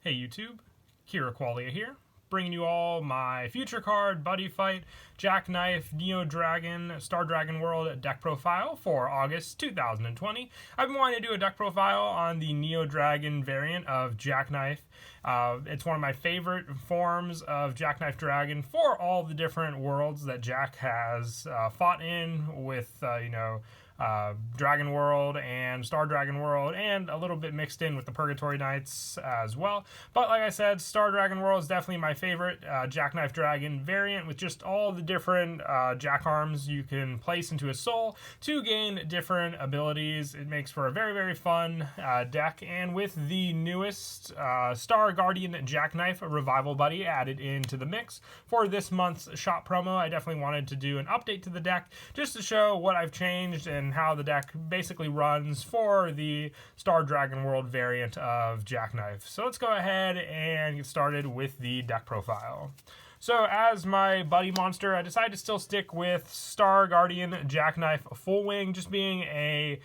Hey YouTube, Kira Qualia here, bringing you all my future card, Buddyfight, Jackknife Neodragon, Star Dragon World deck profile for August 2020. I've been wanting to do a deck profile on the Neodragon variant of Jackknife. It's one of my favorite forms of Jackknife Dragon for all the different worlds that Jack has fought in with, Dragon World and Star Dragon World, and a little bit mixed in with the Purgatory Knights as well. But like I said, Star Dragon World is definitely my favorite Jackknife Dragon variant, with just all the different Jack arms you can place into a soul to gain different abilities. It makes for a very, very fun deck, and with the newest Star Guardian Jackknife Revival Buddy added into the mix for this month's shop promo, I definitely wanted to do an update to the deck just to show what I've changed and how the deck basically runs for the Star Dragon World variant of Jackknife. So let's go ahead and get started with the deck profile. So as my buddy monster, I decided to still stick with Star Guardian Jackknife Full Wing, just being a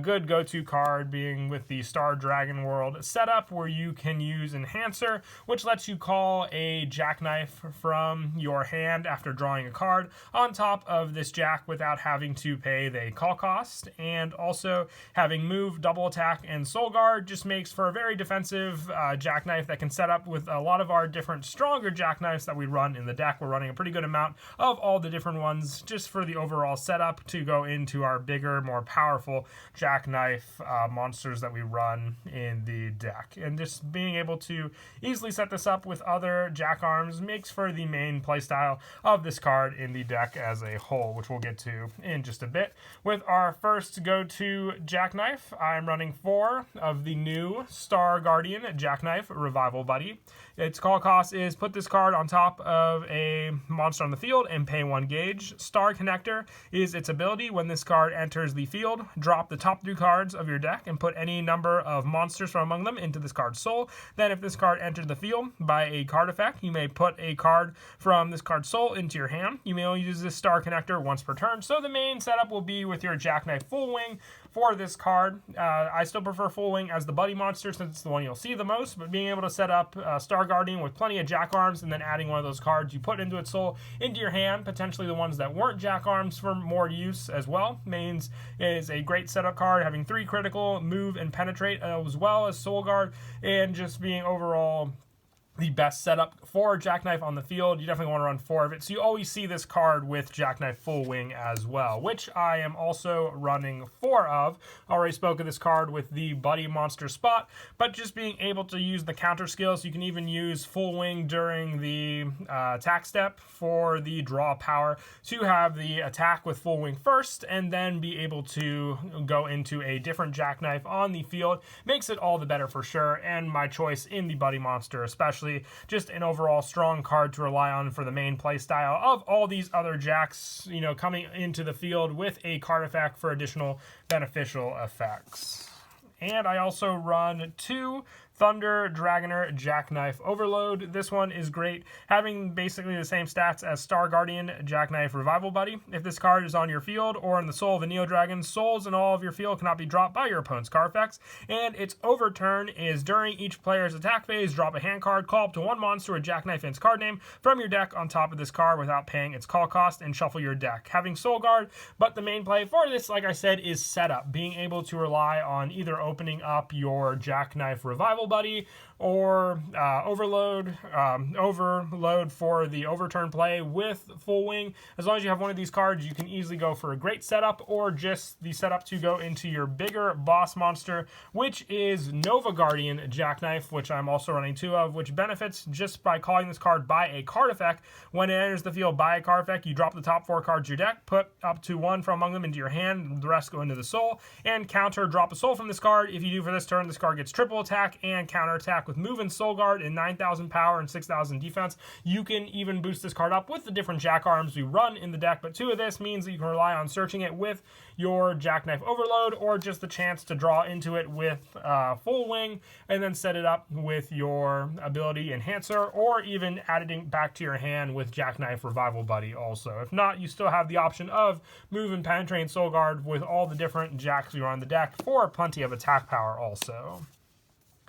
good go-to card, being with the Star Dragon World setup where you can use Enhancer, which lets you call a Jackknife from your hand after drawing a card on top of this Jack without having to pay the call cost. And also having move, double attack, and soul guard just makes for a very defensive Jackknife that can set up with a lot of our different stronger Jackknives that we run in the deck. We're running a pretty good amount of all the different ones just for the overall setup to go into our bigger, more powerful Jackknife monsters that we run in the deck. And just being able to easily set this up with other Jack arms makes for the main playstyle of this card in the deck as a whole, which we'll get to in just a bit. With our first go-to Jackknife, I'm running 4 of the new Star Guardian Jackknife Revival Buddy. Its call cost is put this card on top of a monster on the field and pay 1 gauge. Star Connector is its ability. When this card enters the field, drop the top 3 cards of your deck and put any number of monsters from among them into this card's soul. Then if this card entered the field by a card effect, you may put a card from this card's soul into your hand. You may only use this Star Connector once per turn. So the main setup will be with your Jackknife Full Wing for this card. I still prefer Full Wing as the buddy monster since it's the one you'll see the most, but being able to set up Star Guardian with plenty of Jack arms and then adding one of those cards you put into its soul into your hand, potentially the ones that weren't Jack arms for more use as well, means is a great setup card, having 3 critical, move, and penetrate, as well as soul guard, and just being overall the best setup for Jackknife on the field. You definitely want to run 4 of it. So you always see this card with Jackknife Full Wing as well, which I am also running 4 of. Already spoke of this card with the Buddy Monster spot, but just being able to use the counter skills. You can even use Full Wing during the attack step for the draw power to have the attack with Full Wing first and then be able to go into a different Jackknife on the field. Makes it all the better for sure, and my choice in the Buddy Monster especially. Just an overall strong card to rely on for the main play style of all these other Jacks, coming into the field with a card effect for additional beneficial effects. And I also run 2 Thunder Dragoner Jackknife Overload. This one is great, having basically the same stats as Star Guardian Jackknife Revival Buddy. If this card is on your field or in the soul of a Neodragon, souls in all of your field cannot be dropped by your opponent's card effects, and its overturn is during each player's attack phase, drop a hand card, call up to 1 monster with Jackknife in its card name from your deck on top of this card without paying its call cost, and shuffle your deck. Having Soul Guard, but the main play for this, like I said, is setup. Being able to rely on either opening up your Jackknife Revival Buddy or overload for the overturn play with Full Wing. As long as you have one of these cards, you can easily go for a great setup, or just the setup to go into your bigger boss monster, which is Nova Guardian Jackknife, which I'm also running 2 of, which benefits just by calling this card by a card effect. When it enters the field by a card effect, you drop the top 4 cards of your deck, put up to 1 from among them into your hand, the rest go into the soul, and counter drop a soul from this card. If you do for this turn, this card gets triple attack and counter attack with move and soul guard and 9,000 power and 6,000 defense. You can even boost this card up with the different Jack arms we run in the deck, but 2 of this means that you can rely on searching it with your Jackknife Overload, or just the chance to draw into it with Full Wing and then set it up with your ability Enhancer, or even adding back to your hand with Jackknife Revival Buddy also. If not, you still have the option of move and penetrate and soul guard with all the different Jacks you run in the deck for plenty of attack power also.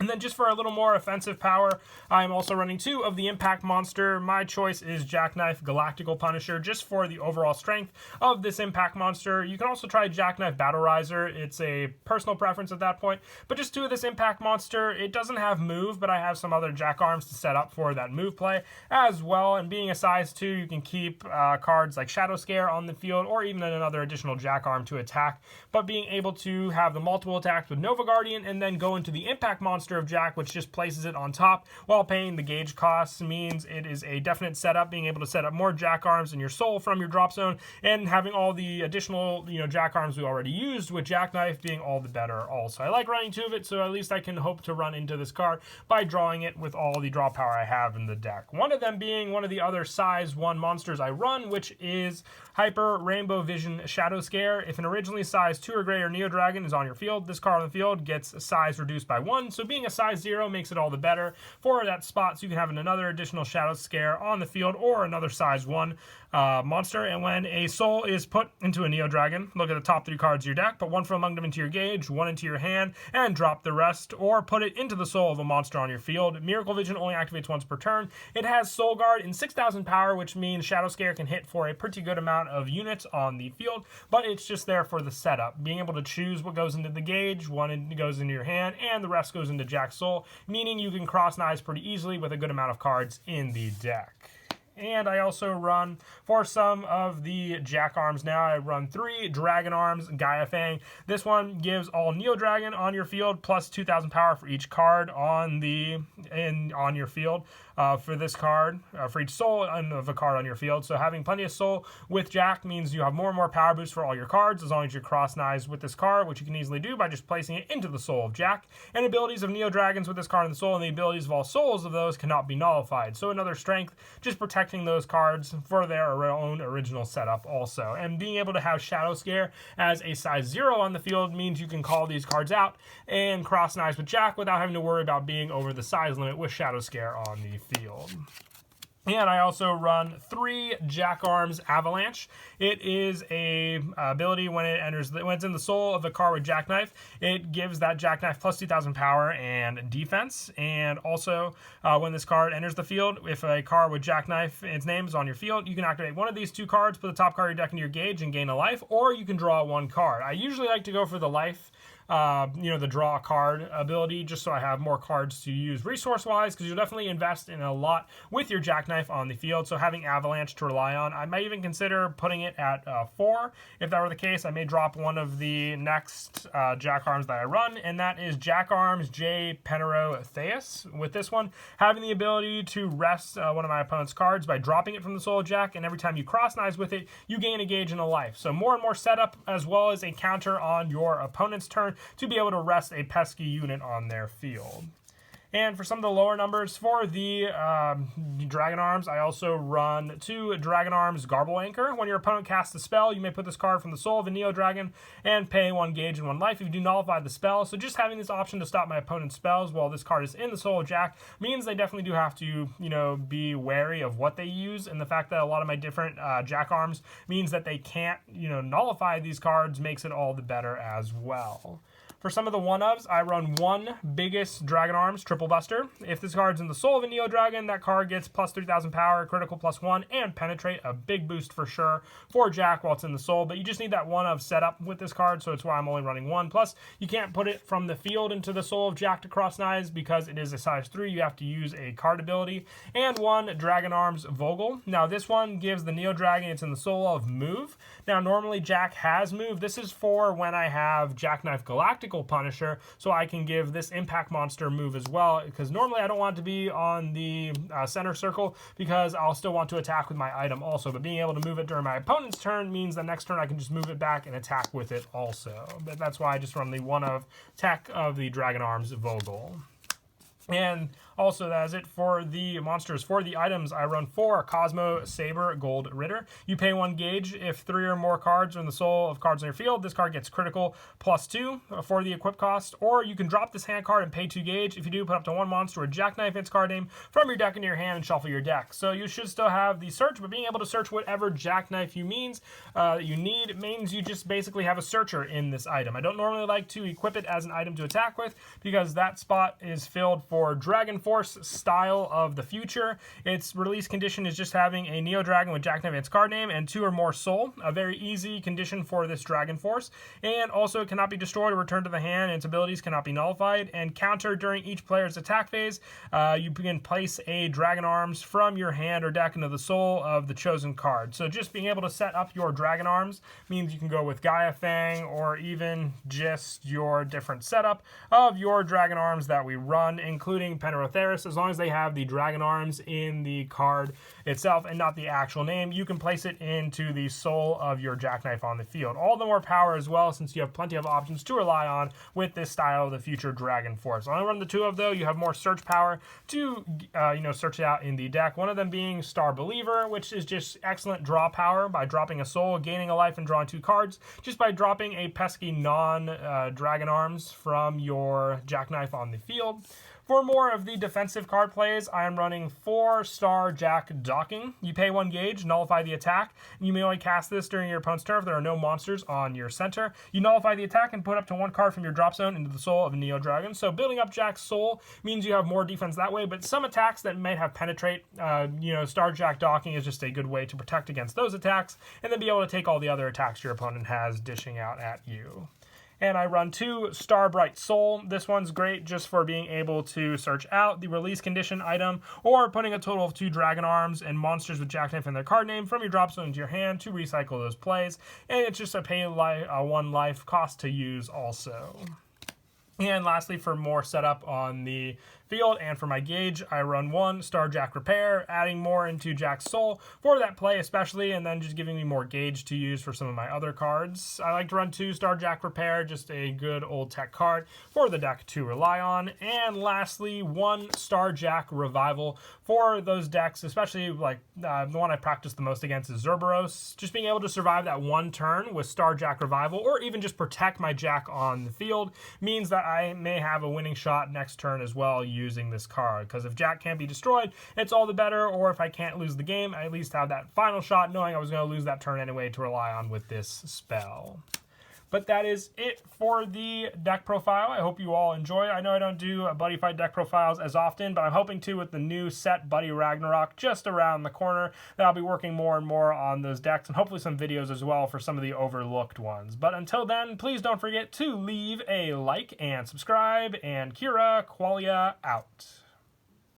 And then just for a little more offensive power, I'm also running 2 of the Impact Monster. My choice is Jackknife Galactical Punisher, just for the overall strength of this Impact Monster. You can also try Jackknife Battle Riser. It's a personal preference at that point. But just 2 of this Impact Monster. It doesn't have move, but I have some other Jack Arms to set up for that move play as well. And being a size 2, you can keep cards like Shadow Scare on the field, or even another additional Jack Arm to attack. But being able to have the multiple attacks with Nova Guardian and then go into the Impact Monster of Jack, which just places it on top while paying the gauge costs, means it is a definite setup. Being able to set up more Jack Arms in your soul from your drop zone, and having all the additional Jack Arms we already used with Jackknife being all the better also. I like running 2 of it, so at least I can hope to run into this card by drawing it with all the draw power I have in the deck. One of them being one of the other size 1 monsters I run, which is Hyper Rainbow Vision Shadow Scare. If an originally size 2 or greater Neodragon is on your field, this card on the field gets size reduced by 1, so being a size 0 makes it all the better for that spot, so you can have another additional Shadow Scare on the field or another size 1 monster. And when a soul is put into a Neodragon, look at the top 3 cards of your deck, put 1 from among them into your gauge, 1 into your hand, and drop the rest, or put it into the soul of a monster on your field. Miracle Vision only activates once per turn. It has Soul Guard in 6,000 power, which means Shadow Scare can hit for a pretty good amount of units on the field, but it's just there for the setup. Being able to choose what goes into the gauge, 1 goes into your hand, and the rest goes into Jack's soul, meaning you can cross knives pretty easily with a good amount of cards in the deck. And I also run, for some of the Jack Arms now, I run 3 Dragon Arms Gaiafang. This one gives all Neodragon on your field plus 2,000 power for each card on your field. For this card, for each soul of a card on your field. So having plenty of soul with Jack means you have more and more power boost for all your cards, as long as you cross knives with this card, which you can easily do by just placing it into the soul of Jack. And abilities of Neodragons with this card in the soul, and the abilities of all souls of those cannot be nullified. So another strength, just protecting those cards for their own original setup also. And being able to have Shadow Scare as a size 0 on the field means you can call these cards out and cross knives with Jack without having to worry about being over the size limit with Shadow Scare on the field. And I also run 3 Jack Arms Avalanche. It is a ability when it's in the soul of the card with Jackknife. It gives that Jackknife plus 2,000 power and defense. And also, when this card enters the field, if a card with Jackknife, its name is on your field, you can activate one of these 2 cards, put the top card of your deck into your gauge, and gain a life, or you can draw 1 card. I usually like to go for the life. The draw card ability, just so I have more cards to use resource-wise, because you'll definitely invest in a lot with your Jackknife on the field, so having Avalanche to rely on. I might even consider putting it at 4. If that were the case, I may drop one of the next Jack Arms that I run, and that is Jack Arms J. Penero Theus. With this one, having the ability to rest one of my opponent's cards by dropping it from the Soul of Jack, and every time you cross knives with it, you gain a gauge and a life. So more and more setup, as well as a counter on your opponent's turn, to be able to rest a pesky unit on their field. And for some of the lower numbers, for the Dragon Arms, I also run 2 Dragon Arms Garble Anchor. When your opponent casts a spell, you may put this card from the soul of a Neodragon and pay 1 gauge and 1 life if you do nullify the spell. So just having this option to stop my opponent's spells while this card is in the soul of Jack means they definitely do have to, be wary of what they use. And the fact that a lot of my different Jack Arms means that they can't, nullify these cards makes it all the better as well. For some of the one-ofs, I run 1 Biggest Dragon Arms Triple Buster. If this card's in the soul of a Neodragon, that card gets plus 3,000 power, critical plus 1, and penetrate, a big boost for sure for Jack while it's in the soul. But you just need that one-of setup with this card, so it's why I'm only running 1. Plus, you can't put it from the field into the soul of Jack to cross knives because it is a size 3. You have to use a card ability. And 1 Dragon Arms Vogel. Now, this one gives the Neodragon, it's in the soul of Move. Now, normally Jack has Move. This is for when I have Jackknife Galactical Punisher, so I can give this Impact Monster move as well, because normally I don't want it to be on the center circle because I'll still want to attack with my item also, but being able to move it during my opponent's turn means the next turn I can just move it back and attack with it also. But that's why I just run the one-of tech of the Dragon Arms Vogel. And also, that is it for the monsters. For the items, I run 4 Cosmo Saber Gold Ritter. You pay 1 gauge. If 3 or more cards are in the soul of cards on your field, this card gets critical +2 for the equip cost. Or you can drop this hand card and pay 2 gauge. If you do, put up to 1 monster or Jackknife its card name from your deck into your hand and shuffle your deck. So you should still have the search, but being able to search whatever Jackknife you need means you just basically have a searcher in this item. I don't normally like to equip it as an item to attack with because that spot is filled for Dragon Force style of the future. Its release condition is just having a Neodragon with Jackknife its card name and 2 or more soul. A very easy condition for this Dragon Force. And also it cannot be destroyed or returned to the hand, and its abilities cannot be nullified. And counter during each player's attack phase, you can place a Dragon Arms from your hand or deck into the soul of the chosen card. So just being able to set up your Dragon Arms means you can go with Gaiafang or even just your different setup of your Dragon Arms that we run, including Penrotheris. As long as they have the Dragon Arms in the card itself and not the actual name, you can place it into the soul of your Jackknife on the field. All the more power as well, since you have plenty of options to rely on with this style of the future Dragon Force. I only run the 2 of, though. You have more search power to search it out in the deck. One of them being Star Believer, which is just excellent draw power by dropping a soul, gaining a life, and drawing 2 cards just by dropping a pesky non-Dragon Arms from your Jackknife on the field. For more of the defensive card plays, I am running 4 Star Jack Docking. You pay 1 gauge, nullify the attack, and you may only cast this during your opponent's turn if there are no monsters on your center. You nullify the attack and put up to 1 card from your drop zone into the soul of a Neodragon. So building up Jack's soul means you have more defense that way, but some attacks that might have penetrate, Star Jack Docking is just a good way to protect against those attacks, and then be able to take all the other attacks your opponent has dishing out at you. And I run 2 Starbright Soul. This one's great just for being able to search out the release condition item or putting a total of 2 Dragon Arms and monsters with Jackknife in their card name from your drop zone into your hand to recycle those plays. And it's just a pay 1 life cost to use also. And lastly, for more setup on the field and for my gauge, I run 1 Star Jack Repair, adding more into Jack's soul for that play especially, and then just giving me more gauge to use for some of my other cards. I like to run 2 Star Jack Repair, just a good old tech card for the deck to rely on. And lastly, 1 Star Jack Revival for those decks, especially like the one I practice the most against is Zerberos. Just being able to survive that 1 turn with Star Jack Revival, or even just protect my Jack on the field, means that I may have a winning shot next turn as well using this card, because if Jack can't be destroyed, it's all the better, or if I can't lose the game, I at least have that final shot knowing I was going to lose that turn anyway to rely on with this spell. But that is it for the deck profile. I hope you all enjoy it. I know I don't do Buddyfight deck profiles as often, but I'm hoping to with the new set Buddy Ragnarok just around the corner, that I'll be working more and more on those decks, and hopefully some videos as well for some of the overlooked ones. But until then, please don't forget to leave a like and subscribe, and Kira Qualia out.